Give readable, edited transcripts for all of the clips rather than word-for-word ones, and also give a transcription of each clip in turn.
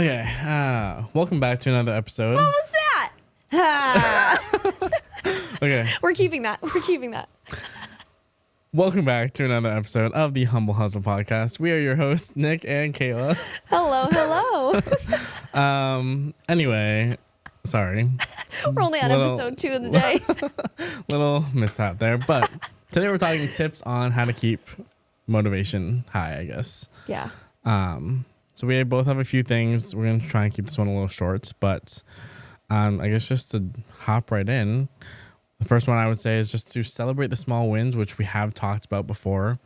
Okay, welcome back to another episode. What was that? Okay, We're keeping that. welcome back to another episode of the Humble Hustle Podcast. We are your hosts, Nick and Kayla. Hello. Anyway, sorry. We're only on episode 2 of the day. Little mishap there, but today we're talking tips on how to keep motivation high, I guess. Yeah. So we both have a few things. We're going to try and keep this one a little short, but I guess just to hop right in, the first one I would say is just to celebrate the small wins, which we have talked about before.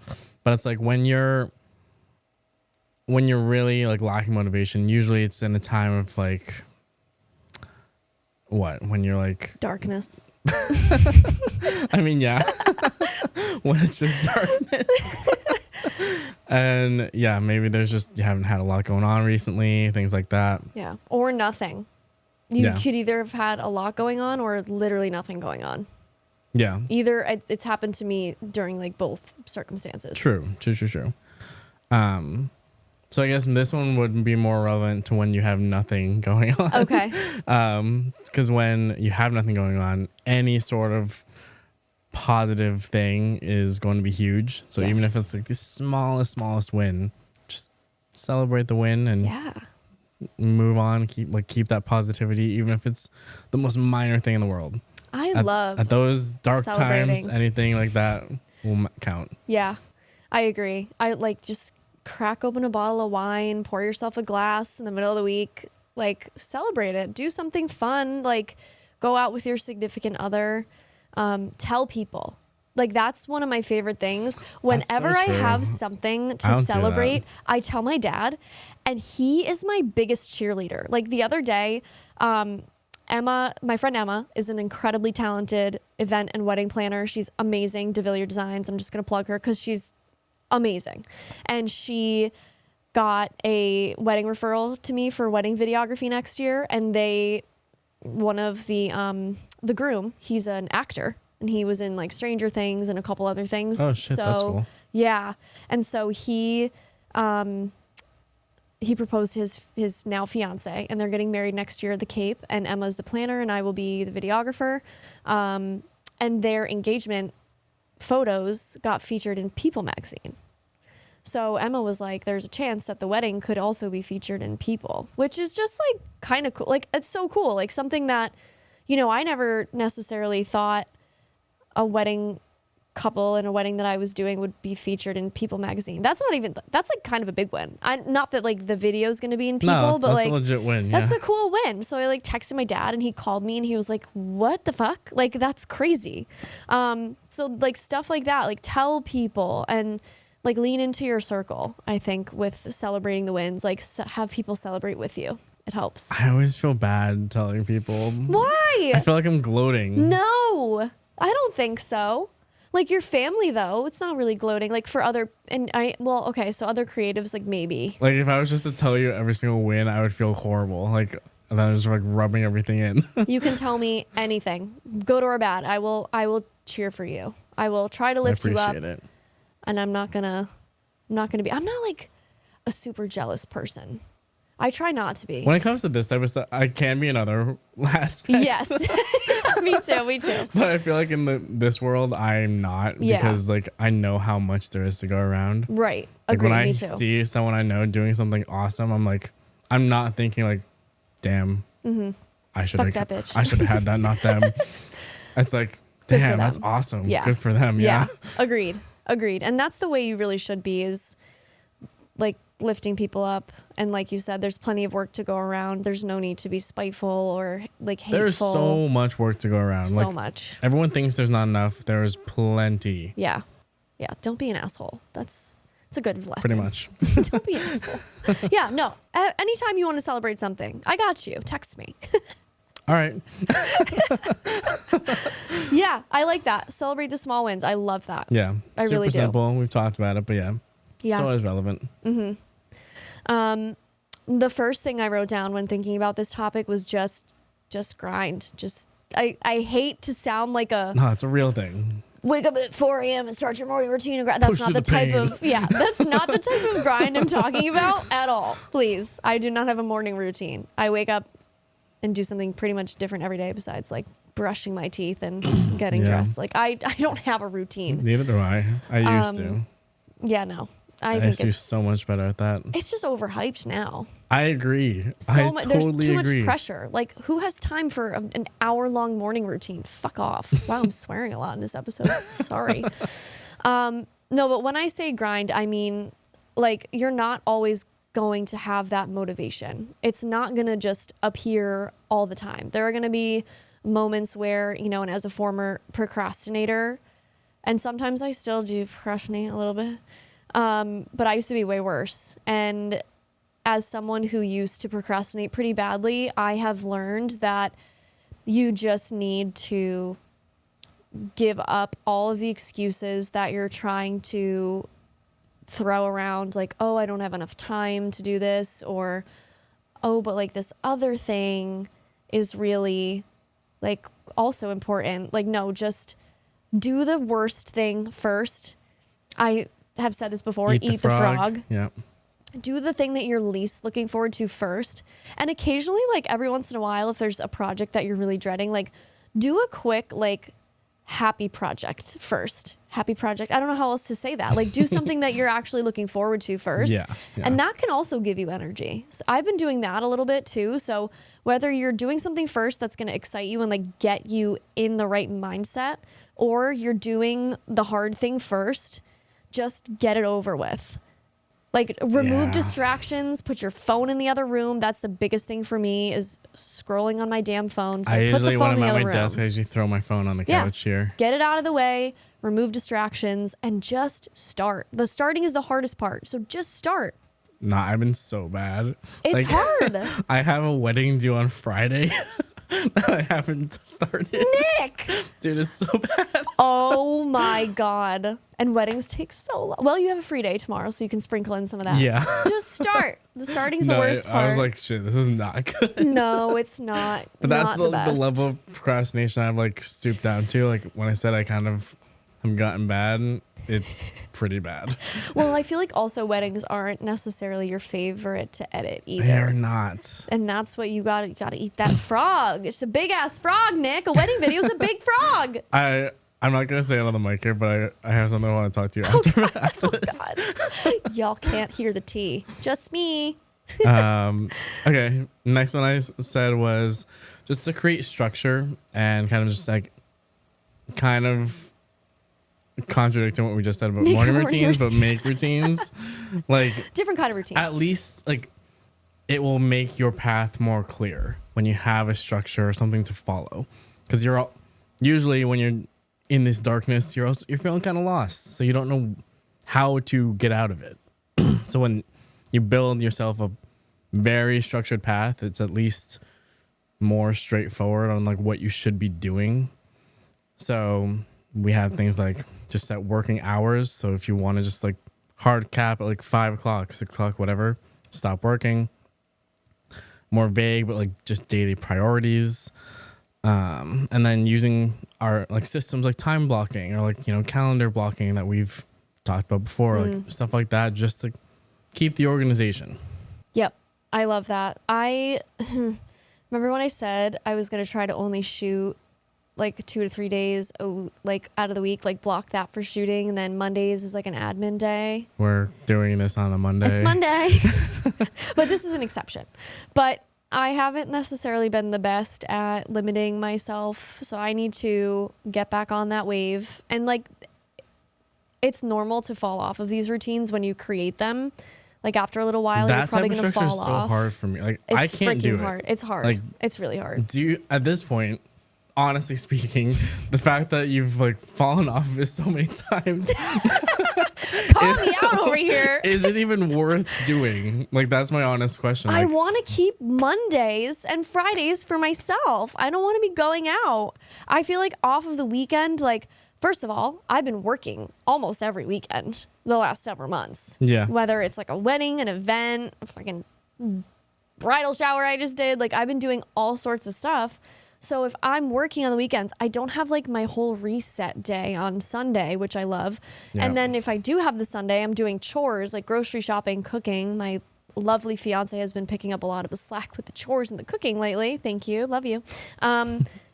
But it's like when you're really like lacking motivation, usually it's in a time of like when you're like Darkness. I mean, yeah. When it's just darkness. And yeah, maybe there's just, you haven't had a lot going on recently, things like that. Yeah. Or nothing. You could either have had a lot going on or literally nothing going on. Yeah. Either it's happened to me during like both circumstances. True. So I guess this one would be more relevant to when you have nothing going on. Okay. Because when you have nothing going on, any sort of positive thing is going to be huge. So even if it's like the smallest win, just celebrate the win and move on. Keep that positivity, even if it's the most minor thing in the world. I love at those dark times, anything like that will count. Yeah, I agree. I like just crack open a bottle of wine, pour yourself a glass in the middle of the week, like celebrate it, do something fun, like go out with your significant other, tell people. Like that's one of my favorite things. Whenever I have something to celebrate, I tell my dad, and he is my biggest cheerleader. Like the other day, Emma, my friend Emma, is an incredibly talented event and wedding planner. She's amazing. DeVilliers Designs. I'm just going to plug her because she's amazing. And she got a wedding referral to me for wedding videography next year. And one of the groom, he's an actor. And he was in like Stranger Things and a couple other things. Oh shit, that's cool. Yeah. And so he proposed to his now fiance, and they're getting married next year at the Cape, and Emma's the planner and I will be the videographer. And their engagement photos got featured in People magazine. So Emma was like, there's a chance that the wedding could also be featured in People, which is just like kind of cool. Like it's so cool. Like something that, I never necessarily thought a wedding couple in a wedding that I was doing would be featured in People magazine. That's like kind of a big win. Not that like the video is going to be in People, but that's like a legit win. That's a cool win. So I like texted my dad and he called me and he was like, what the fuck? Like that's crazy. So like stuff like that, like tell people and like lean into your circle. I think with celebrating the wins, like have people celebrate with you. It helps. I always feel bad telling people. Why? I feel like I'm gloating. No, I don't think so. Like your family though, it's not really gloating. Like for other, so other creatives, like maybe. Like if I was just to tell you every single win, I would feel horrible. Like and then I was like rubbing everything in. You can tell me anything, good or bad. I will cheer for you. I will try to lift you up. I appreciate it. And I'm not gonna be. I'm not like a super jealous person. I try not to be. When it comes to this type of stuff, I can be in other aspects. Yes. Me too. But I feel like in this world, I'm not because like I know how much there is to go around. Right. Like Agreed. when I Me too. see someone I know doing something awesome, I'm not thinking like, damn, I should have that bitch. I should have had that, not them. It's like, damn, that's awesome. Yeah. Good for them. Yeah. Agreed. And that's the way you really should be, is like lifting people up. And like you said, there's plenty of work to go around. There's no need to be spiteful or like hateful. There's so much work to go around. So like, much. Everyone thinks there's not enough. There is plenty. Yeah. Don't be an asshole. It's a good lesson. Pretty much. Don't be an asshole. Yeah. No. Anytime you want to celebrate something, I got you. Text me. All right. Yeah, I like that. Celebrate the small wins. I love that. Yeah. I Super really do. simple. We've talked about it, but yeah. It's always relevant. Mm-hmm. The first thing I wrote down when thinking about this topic was just grind. I hate to sound like No, it's a real thing. wake up at 4 a.m. and start your morning routine. And that's Push not through the the type pain. of, that's not the type of grind I'm talking about at all. Please. I do not have a morning routine. I wake up and do something pretty much different every day besides like brushing my teeth and getting dressed. Like I don't have a routine. Neither do I. I used to. Yeah, no. I I think used to be it's so much better at that. it's just overhyped now. I agree. So I much, totally there's too agree. much pressure. Like, who has time for an hour-long morning routine? Fuck off. Wow, I'm swearing a lot in this episode. Sorry. No, but when I say grind, I mean, like, you're not always going to have that motivation. It's not going to just appear all the time. There are going to be moments where, you know, and as a former procrastinator, and sometimes I still do procrastinate a little bit, but I used to be way worse. And as someone who used to procrastinate pretty badly, I have learned that you just need to give up all of the excuses that you're trying to throw around, like, oh, I don't have enough time to do this, or, oh, but like this other thing is really like also important. Like, no, just do the worst thing first. I have said this before, eat the frog. Yeah. Do the thing that you're least looking forward to first. And occasionally, like every once in a while, if there's a project that you're really dreading, like do a quick, like happy project first. Happy project. I don't know how else to say that. Like do something that you're actually looking forward to first. Yeah. And that can also give you energy. So I've been doing that a little bit too. So whether you're doing something first that's going to excite you and like get you in the right mindset, or you're doing the hard thing first, just get it over with. Like remove distractions, put your phone in the other room. That's the biggest thing for me is scrolling on my damn phone. So I put the usually, phone when in I'm the at other my room. desk, I usually throw my phone on the couch here. Get it out of the way, remove distractions, and just start. The starting is the hardest part. So just start. Nah, I've been so bad. It's hard. I have a wedding due on Friday that I haven't started. Nick! Dude, it's so bad. Oh my God. And weddings take so long. Well, you have a free day tomorrow, so you can sprinkle in some of that. Yeah. Just start. The starting's the worst part. I was like, shit, this is not good. No, it's not. But that's not the best. level of procrastination I've like stooped down to. Like when I said I kind of have gotten bad, it's pretty bad. Well, I feel like also weddings aren't necessarily your favorite to edit either. They're not. And that's what you gotta eat that frog. It's a big ass frog, Nick. A wedding video is a big frog. I'm not gonna say it on the mic here, but I have something I want to talk to you after this. God. Y'all can't hear the tea. Just me. Okay. Next one I said was just to create structure and kind of just like kind of contradicting what we just said about morning routines, but make routines. Like Different kind of routine. at least like it will make your path more clear when you have a structure or something to follow. Because usually when you're in this darkness, you're feeling kind of lost, so you don't know how to get out of it. So when you build yourself a very structured path, it's at least more straightforward on like what you should be doing. So we have things like just set working hours. So if you want to just like hard cap at like 5 o'clock, 6 o'clock, whatever, stop working. More vague, but like just daily priorities. And then using our like systems like time blocking or like, you know, calendar blocking that we've talked about before, like stuff like that, just to keep the organization. Yep. I love that. I remember when I said I was going to try to only shoot like 2 to 3 days like out of the week, like block that for shooting. And then Mondays is like an admin day. We're doing this on a Monday. It's Monday, but this is an exception. But I haven't necessarily been the best at limiting myself. So I need to get back on that wave. And like, it's normal to fall off of these routines when you create them. Like after a little while, you're probably going to fall off. That type of structure is so hard for me. Like It's I can't do it. hard. It's hard. Like, it's really hard. Do you, at this point, honestly speaking, the fact that you've like fallen off of it so many times, Call me out over here. is it even worth doing? Like that's my honest question. I Like, want to keep Mondays and Fridays for myself. I don't want to be going out. I feel like off of the weekend, like, first of all, I've been working almost every weekend the last several months. Yeah. Whether it's like a wedding, an event, a fucking bridal shower I just did. Like, I've been doing all sorts of stuff. So if I'm working on the weekends, I don't have like my whole reset day on Sunday, which I love. Yeah. And then if I do have the Sunday, I'm doing chores like grocery shopping, cooking. My lovely fiance has been picking up a lot of the slack with the chores and the cooking lately. Thank you. Love you.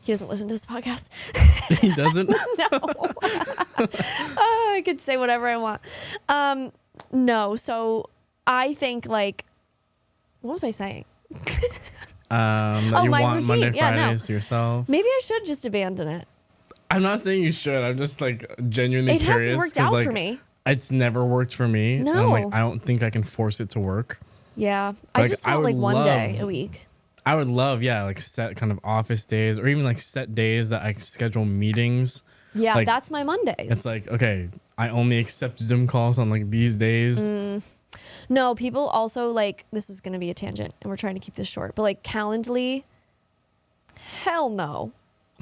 He doesn't listen to this podcast. He doesn't? No. I could say whatever I want. No. So I think like, what was I saying? That you my want routine. Monday, Yeah, no. Fridays to yourself. Maybe I should just abandon it. I'm not saying you should. I'm just like genuinely It curious. hasn't worked 'cause, out like, for me. It's never worked for me. And I'm No. like, I don't think I can force it to work. Yeah. I Like, just I want would like one day love- a week. I would love, like set kind of office days or even like set days that I schedule meetings. Yeah, Like, that's my Mondays. It's like, okay, I only accept Zoom calls on like these days. No, people also like, this is going to be a tangent and we're trying to keep this short, but like Calendly, hell no.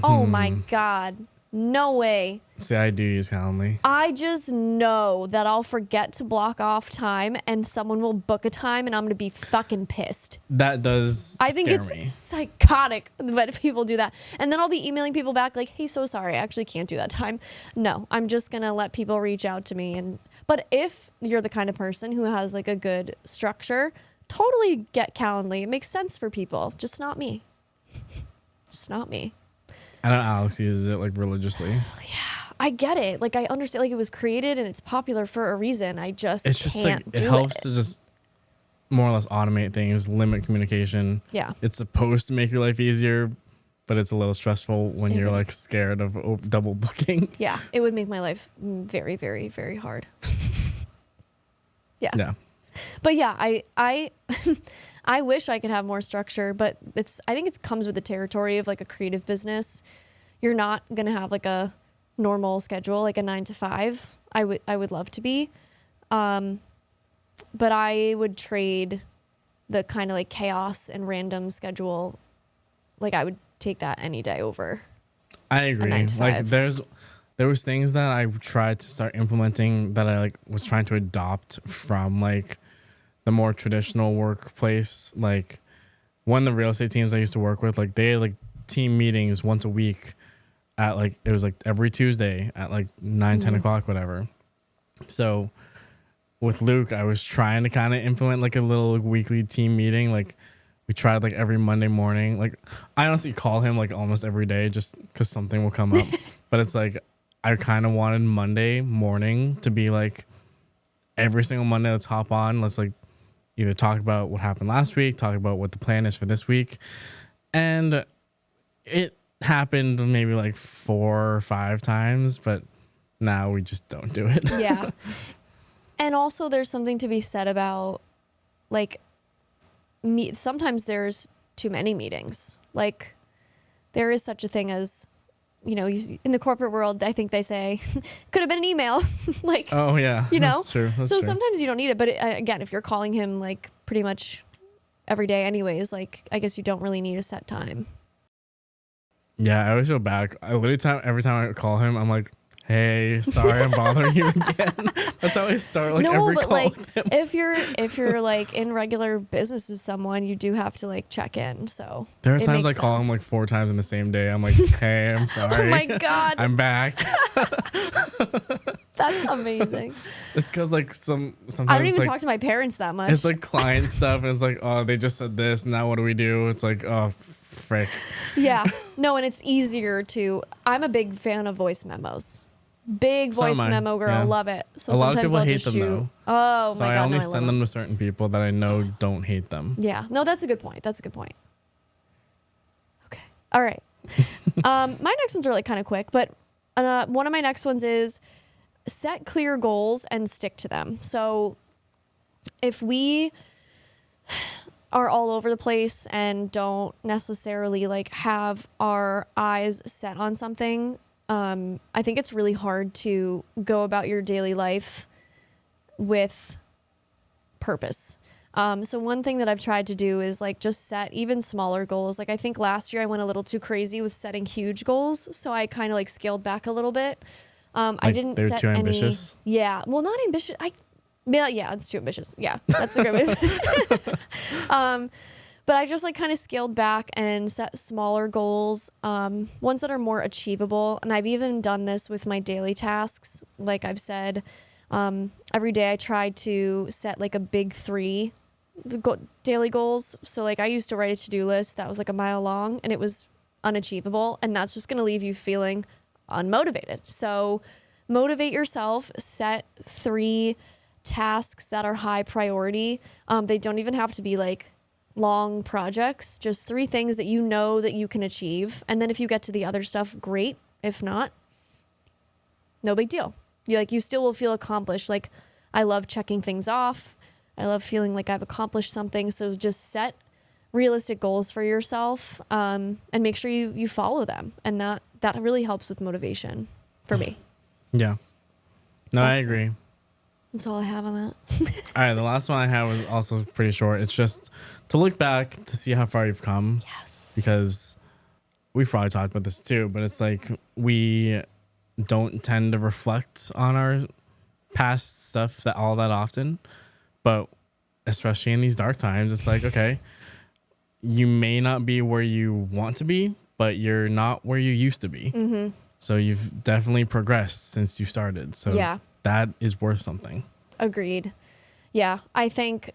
Oh my God. No way. See, I do use Calendly. I just know that I'll forget to block off time and someone will book a time and I'm going to be fucking pissed. That does I think scare it's me. psychotic when people do that. And then I'll be emailing people back like, hey, so sorry, I actually can't do that time. No, I'm just going to let people reach out to me. But if you're the kind of person who has like a good structure, totally get Calendly. It makes sense for people, just not me. Just not me. I know Alex uses it like religiously. I get it. Like I understand like it was created and it's popular for a reason. I just It's just can't like do it helps to just more or less automate things, limit communication. Yeah. It's supposed to make your life easier, but it's a little stressful when you're Mhm. like scared of double booking. Yeah, it would make my life very, very, very hard. Yeah. Yeah. But yeah, I I wish I could have more structure, but I think it comes with the territory of like a creative business. You're not gonna have like a normal schedule, like a 9 to 5. I would love to be. But I would trade the kind of like chaos and random schedule. Like I would take that any day over. I agree. 9 to Like 5. there was things that I tried to start implementing that I like was trying to adopt from like the more traditional workplace. Like one of the real estate teams I used to work with, like they had like team meetings once a week at like it was like every Tuesday at like 9-10 o'clock, whatever. So with Luke, I was trying to kind of implement like a little weekly team meeting. Like we tried like every Monday morning. Like I honestly call him like almost every day just because something will come up. But it's like I kind of wanted Monday morning to be like every single Monday. Let's hop on. Let's like either talk about what happened last week, talk about what the plan is for this week, and it happened maybe like 4 or 5 times. But now we just don't do it. Yeah. And also there's something to be said about like sometimes there's too many meetings. Like there is such a thing as, you know, in the corporate world, I think they say could have been an email. Like, Oh yeah, you know, that's true. That's so true. sometimes you don't need it. But again, if you're calling him like pretty much every day anyways, like I guess you don't really need a set time. Yeah, I always feel bad. I literally every time I call him, I'm like, "Hey, sorry, I'm bothering you again." That's how I start like no, every but call. like with him. if you're like in regular business with someone, you do have to like check in. So There are it times I makes call him sense. like 4 times in the same day. I'm like, "Hey, I'm sorry. Oh my God. I'm back." That's amazing. It's because like sometimes I don't even like, talk to my parents that much. it's like client stuff, and it's like, "Oh, they just said this. Now what do we do?" It's like, "Oh, frick." Yeah. No, and it's easier to. I'm a big fan of voice memos. Big So am voice I, memo girl, yeah. love it. So A lot of sometimes people I'll hate just them, shoot. though. Oh So my I God, only no, I love send them. them to certain people that I know don't hate them. Yeah. No, that's a good point. That's a good point. Okay. All right. My next ones are like kind of quick, but one of my next ones is set clear goals and stick to them. So if we are all over the place and don't necessarily like have our eyes set on something, I think it's really hard to go about your daily life with purpose. So one thing that I've tried to do is like just set even smaller goals. Like I think last year I went a little too crazy with setting huge goals. So I kind of like scaled back a little bit. I Like, didn't they were set too any. ambitious? Yeah. Well, not ambitious. Yeah, it's too ambitious. Yeah, that's a good way. But I just like kind of scaled back and set smaller goals, ones that are more achievable. And I've even done this with my daily tasks. Like I've said, every day I try to set like a big 3 daily goals. So like I used to write a to-do list that was like a mile long and it was unachievable. And that's just going to leave you feeling unmotivated. So motivate yourself, set 3 tasks that are high priority. They don't even have to be like long projects, just 3 things that you know that you can achieve. And then if you get to the other stuff, great. If not, no big deal. You still will feel accomplished. Like I love checking things off. I love feeling like I've accomplished something. So just set realistic goals for yourself, and make sure you follow them. And that really helps with motivation for me. Yeah. No, I agree. That's all I have on that. All right, the last one I had was also pretty short. It's just to look back to see how far you've come. Yes. Because we've probably talked about this too, but it's like we don't tend to reflect on our past stuff all that often. But especially in these dark times, it's like, okay, you may not be where you want to be, but you're not where you used to be. Mm-hmm. So you've definitely progressed since you started. So yeah. That is worth something. Agreed. Yeah, I think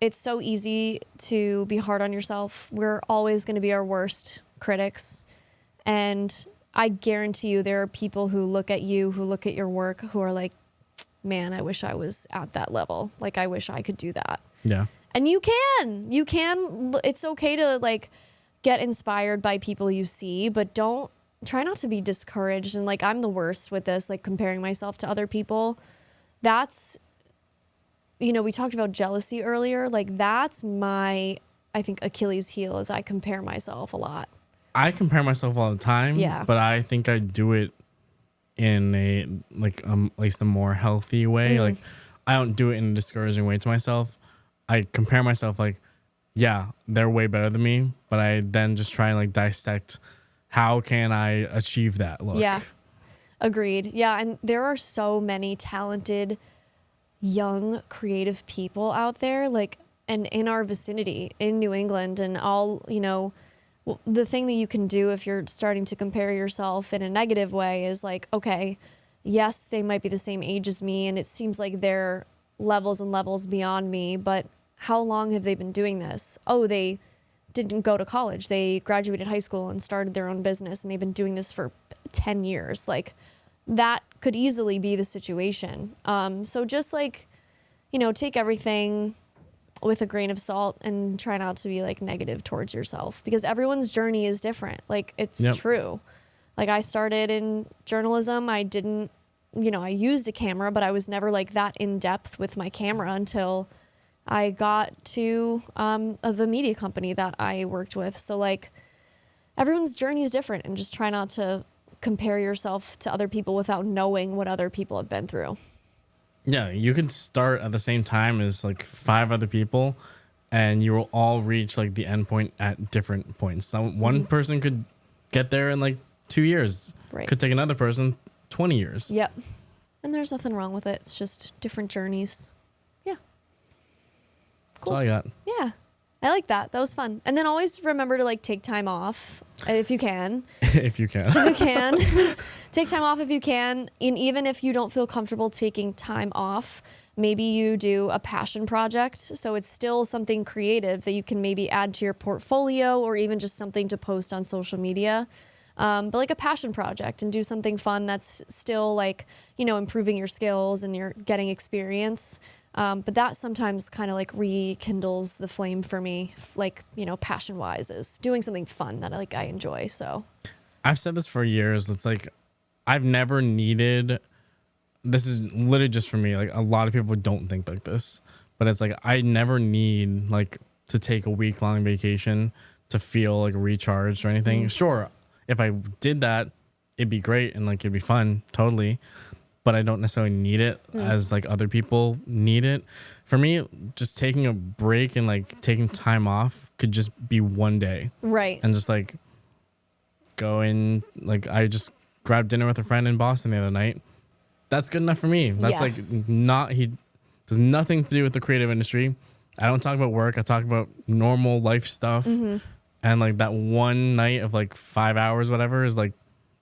it's so easy to be hard on yourself. We're always going to be our worst critics. And I guarantee you there are people who look at you, who look at your work, who are like, man, I wish I was at that level. Like, I wish I could do that. Yeah. And you can. It's okay to like get inspired by people you see, but try not to be discouraged. And like, I'm the worst with this, like comparing myself to other people. That's, we talked about jealousy earlier. Like that's I think Achilles heel is I compare myself a lot. I compare myself all the time. Yeah. But I think I do it in a at least a more healthy way. Like I don't do it in a discouraging way to myself. I compare myself like, yeah, they're way better than me. But I then just try and like dissect how can I achieve that look? Yeah, agreed. Yeah, and there are so many talented, young, creative people out there, like, and in our vicinity, in New England, and all, the thing that you can do if you're starting to compare yourself in a negative way is like, okay, yes, they might be the same age as me, and it seems like they're levels and levels beyond me, but how long have they been doing this? Oh, they didn't go to college. They graduated high school and started their own business, and they've been doing this for 10 years. Like that could easily be the situation. So just like, take everything with a grain of salt and try not to be like negative towards yourself because everyone's journey is different. Like it's true. Like I started in journalism. I didn't, I used a camera, but I was never like that in depth with my camera until I got to the media company that I worked with. So like everyone's journey is different and just try not to compare yourself to other people without knowing what other people have been through. Yeah, you could start at the same time as like 5 other people and you will all reach like the end point at different points. One person could get there in like 2 years. Right. Could take another person 20 years. Yep. And there's nothing wrong with it. It's just different journeys. Cool. That's all I got. Yeah. I like that. That was fun. And then always remember to like take time off if you can. If you can. If you can. Take time off if you can. And even if you don't feel comfortable taking time off, maybe you do a passion project. So it's still something creative that you can maybe add to your portfolio or even just something to post on social media. But like a passion project and do something fun that's still like, improving your skills and you're getting experience. But that sometimes kind of like rekindles the flame for me, like, passion wise is doing something fun that I enjoy. So I've said this for years. It's like, I've never needed, this is literally just for me. Like a lot of people don't think like this, but it's like, I never need like to take a week-long vacation to feel like recharged or anything. Sure. If I did that, it'd be great. And like, it'd be fun. Totally. But I don't necessarily need it as like other people need it. For me, just taking a break and like taking time off could just be one day. Right. And just like go in, like I just grabbed dinner with a friend in Boston the other night. That's good enough for me. That's like does nothing to do with the creative industry. I don't talk about work. I talk about normal life stuff. And like that one night of like 5 hours, whatever, is like,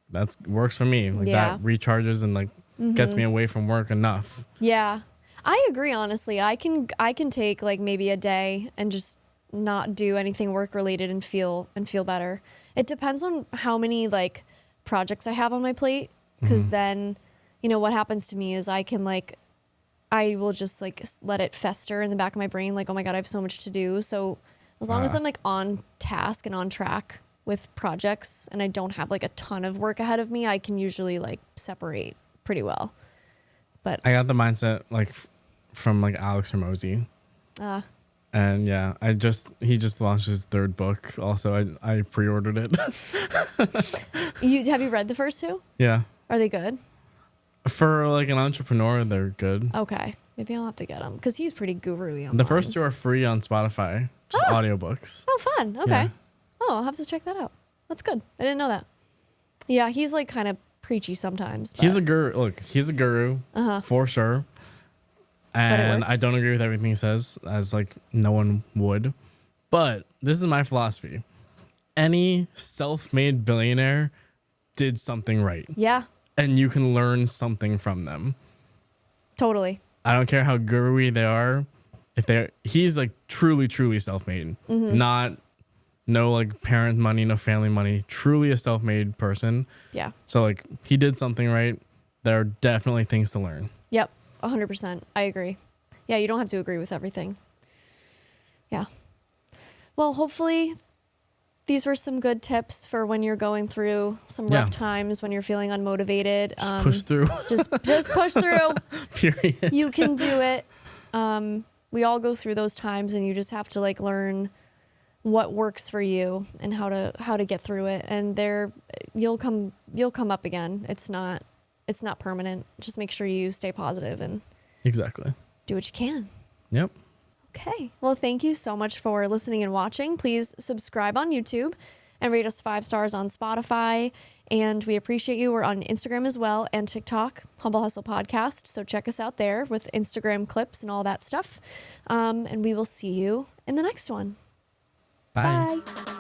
that's works for me. Like that recharges and like gets me away from work enough. Yeah. I agree, honestly. I can take like maybe a day and just not do anything work related and feel better. It depends on how many like projects I have on my plate, because then, you know, what happens to me is I will just like let it fester in the back of my brain, like, oh my God, I have so much to do. So as long as I'm like on task and on track with projects and I don't have like a ton of work ahead of me, I can usually like separate pretty well. But I got the mindset like from like Alex Hormozy. And yeah, he just launched his 3rd book. Also, I pre-ordered it. Have you read the first 2? Yeah. Are they good? For like an entrepreneur, they're good. Okay. Maybe I'll have to get them because he's pretty guru-y online. The first 2 are free on Spotify, just audiobooks. Oh, fun. Okay. Yeah. Oh, I'll have to check that out. That's good. I didn't know that. Yeah, he's like kind of preachy sometimes. But. He's a guru. Look, he's a guru for sure. And I don't agree with everything he says, as like no one would. But this is my philosophy. Any self-made billionaire did something right. Yeah. And you can learn something from them. Totally. I don't care how guru-y they are. He's like truly, truly self-made. No like parent money, no family money. Truly a self-made person. Yeah. So like he did something right. There are definitely things to learn. Yep. 100%. I agree. Yeah, you don't have to agree with everything. Yeah. Well, hopefully these were some good tips for when you're going through some rough times, when you're feeling unmotivated. Just push through. just push through. Period. You can do it. We all go through those times, and you just have to like learn what works for you and how to get through it. And you'll come up again. It's not permanent. Just make sure you stay positive and exactly do what you can. Yep. Okay. Well, thank you so much for listening and watching. Please subscribe on YouTube and rate us 5 stars on Spotify. And we appreciate you. We're on Instagram as well and TikTok, Humble Hustle Podcast. So check us out there with Instagram clips and all that stuff. And we will see you in the next one. Bye. Bye.